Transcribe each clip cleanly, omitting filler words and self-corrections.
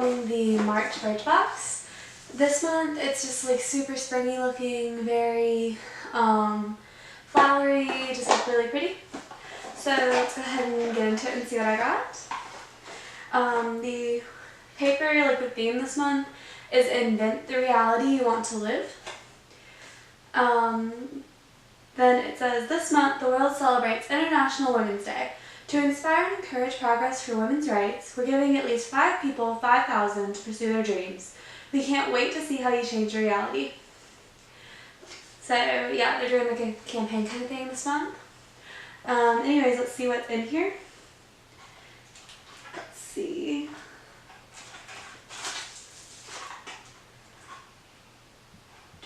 following the March Birchbox. This month it's just like super springy looking, very flowery, just like really pretty. So let's go ahead and get into it and see what I got. The paper, like the theme this month, is Invent the Reality You Want to Live. Then it says, this month the world celebrates International Women's Day. To inspire and encourage progress for women's rights, we're giving at least 5 people $5,000 to pursue their dreams. We can't wait to see how you change your reality. So yeah, they're doing like a campaign kind of thing this month. Anyways, let's see what's in here. Let's see.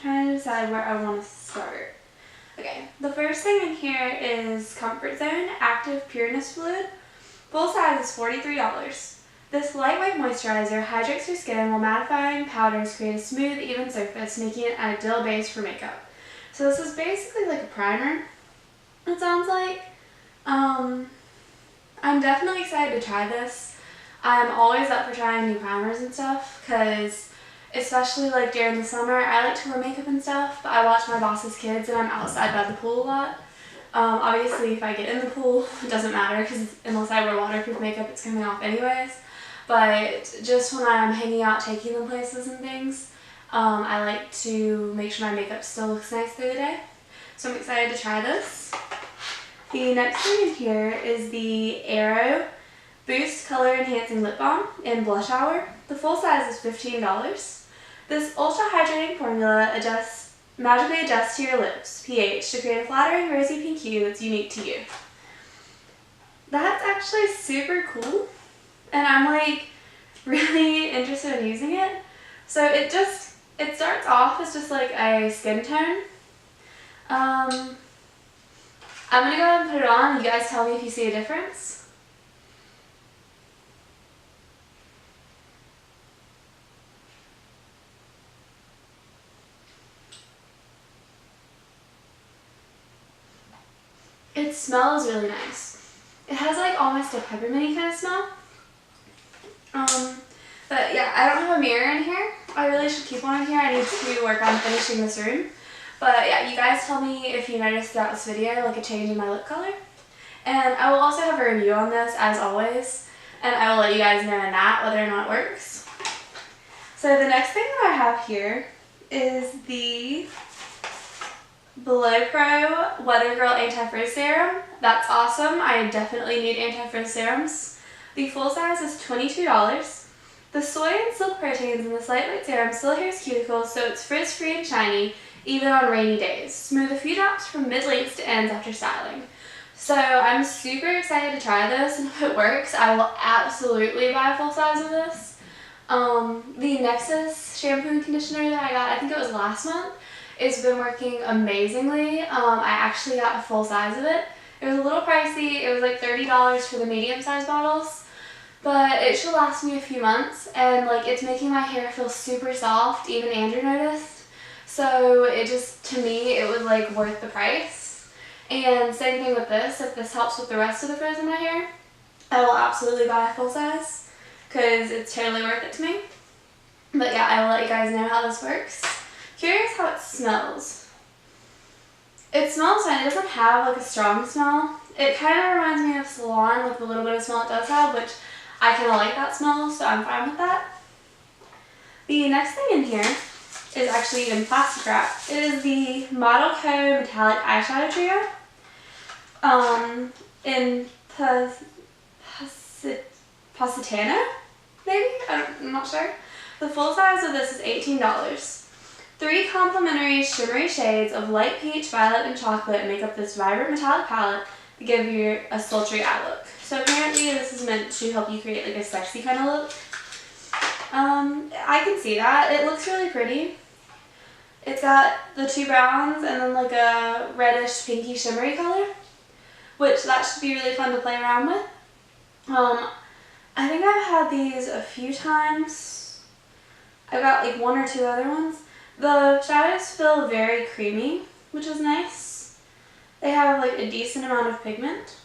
Trying to decide where I want to start. Okay, the first thing in here is Comfort Zone Active Pureness Fluid. Full size is $43. This lightweight moisturizer hydrates your skin while mattifying powders create a smooth, even surface, making it an ideal base for makeup. So this is basically like a primer, it sounds like. I'm definitely excited to try this. I'm always up for trying new primers and stuff, because especially like during the summer, I like to wear makeup and stuff, but I watch my boss's kids and I'm outside by the pool a lot. Obviously if I get in the pool, it doesn't matter because unless I wear waterproof makeup, it's coming off anyways. But just when I'm hanging out, taking them places and things, I like to make sure my makeup still looks nice through the day. So I'm excited to try this. The next thing in here is the Aero Boost Color Enhancing Lip Balm in Blush Hour. The full size is $15. This ultra hydrating formula magically adjusts to your lips pH to create a flattering rosy pink hue that's unique to you. That's actually super cool, and I'm like really interested in using it. So it starts off as just like a skin tone. I'm gonna go ahead and put it on. You guys tell me if you see a difference. It smells really nice. It has like almost a pepperminty kind of smell. But yeah, I don't have a mirror in here. I really should keep one in here. I need to work on finishing this room. But yeah, you guys tell me if you noticed throughout this video like a change in my lip color. And I will also have a review on this as always. And I will let you guys know in that whether or not it works. So the next thing that I have here is the Below Pro Weather Girl Anti-Frizz Serum. That's awesome. I definitely need anti-frizz serums. The full size is $22. The soy and silk proteins in this lightweight serum still adheres cuticles, so it's frizz-free and shiny, even on rainy days. Smooth a few drops from mid-lengths to ends after styling. So I'm super excited to try this, and if it works, I will absolutely buy a full size of this. The Nexus shampoo and conditioner that I got, I think it was last month, it's been working amazingly. I actually got a full size of it. It was a little pricey. It was like $30 for the medium-sized bottles, but it should last me a few months, and like it's making my hair feel super soft. Even Andrew noticed. So it just, to me, it was like worth the price. And same thing with this. If this helps with the rest of the frizz in my hair, I will absolutely buy a full size because it's totally worth it to me. But yeah, I will let you guys know how this works. Curious how it smells. It smells fine. It doesn't have like a strong smell. It kind of reminds me of Salon with the little bit of smell it does have, which I kind of like that smell, so I'm fine with that. The next thing in here is actually in plastic wrap. It is the Model Co Metallic Eyeshadow Trio in Positano, maybe? I'm not sure. The full size of this is $18. 3 complementary shimmery shades of light peach, violet, and chocolate make up this vibrant metallic palette to give you a sultry eye look. So apparently this is meant to help you create like a sexy kind of look. I can see that. It looks really pretty. It's got the 2 browns and then like a reddish pinky shimmery color, which that should be really fun to play around with. I think I've had these a few times. I've got like 1 or 2 other ones. The shadows feel very creamy, which is nice. They have like a decent amount of pigment.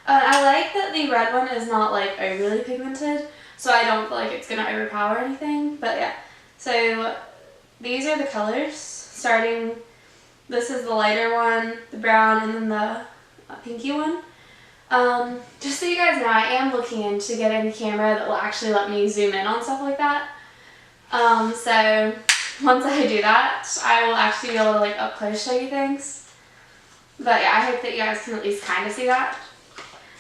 I like that the red one is not like overly pigmented, so I don't feel like it's going to overpower anything. But yeah, so these are the colors. Starting, this is the lighter one, the brown, and then the pinky one. Just so you guys know, I am looking into getting a camera that will actually let me zoom in on stuff like that. So once I do that, I will actually be able to like up close show you things. But yeah, I hope that you guys can at least kind of see that.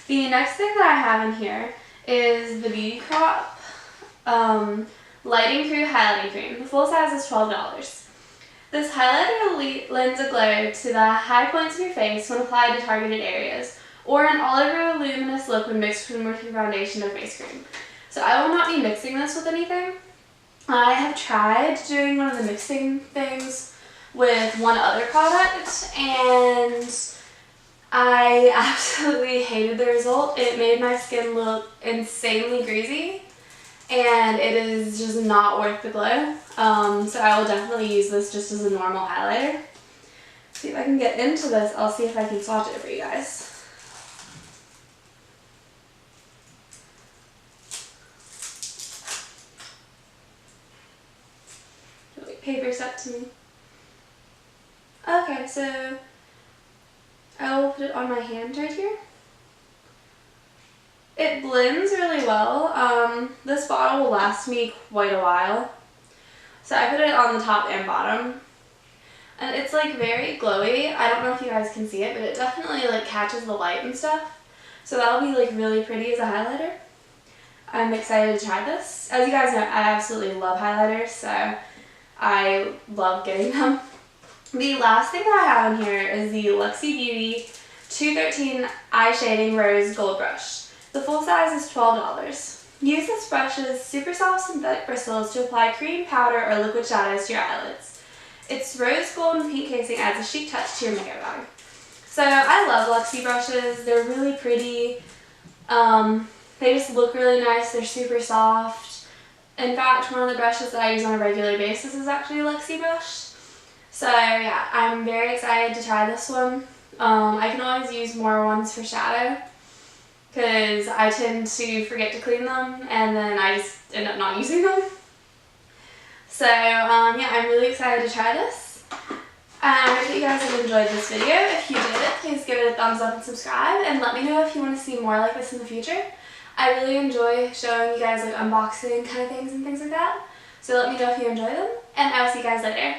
The next thing that I have in here is the Beauty Crop Lighting Crew Highlighting Cream. The full size is $12. This highlighter lends a glow to the high points of your face when applied to targeted areas, or an all-over luminous look when mixed with your foundation or face cream. So I will not be mixing this with anything. I have tried doing one of the mixing things with one other product, and I absolutely hated the result. It made my skin look insanely greasy, and it is just not worth the glow. So I will definitely use this just as a normal highlighter. See if I can get into this. I'll see if I can swatch it for you guys. Paper stuck to me. Okay, so I will put it on my hand right here. It blends really well. This bottle will last me quite a while. So I put it on the top and bottom. And it's like very glowy. I don't know if you guys can see it, but it definitely like catches the light and stuff. So that'll be like really pretty as a highlighter. I'm excited to try this. As you guys know, I absolutely love highlighters, so I love getting them. The last thing that I have in here is the Luxie Beauty 213 Eye Shading Rose Gold Brush. The full size is $12. Use this brush's super soft synthetic bristles to apply cream, powder, or liquid shadows to your eyelids. Its rose gold and pink casing adds a chic touch to your makeup bag. So I love Luxie brushes. They're really pretty. They just look really nice. They're super soft. In fact, one of the brushes that I use on a regular basis is actually a Luxie brush. So yeah, I'm very excited to try this one. I can always use more ones for shadow because I tend to forget to clean them and then I just end up not using them. So yeah, I'm really excited to try this. I hope you guys have enjoyed this video. If you did, please give it a thumbs up and subscribe, and let me know if you want to see more like this in the future. I really enjoy showing you guys like unboxing kind of things and things like that. So let me know if you enjoy them, and I'll see you guys later.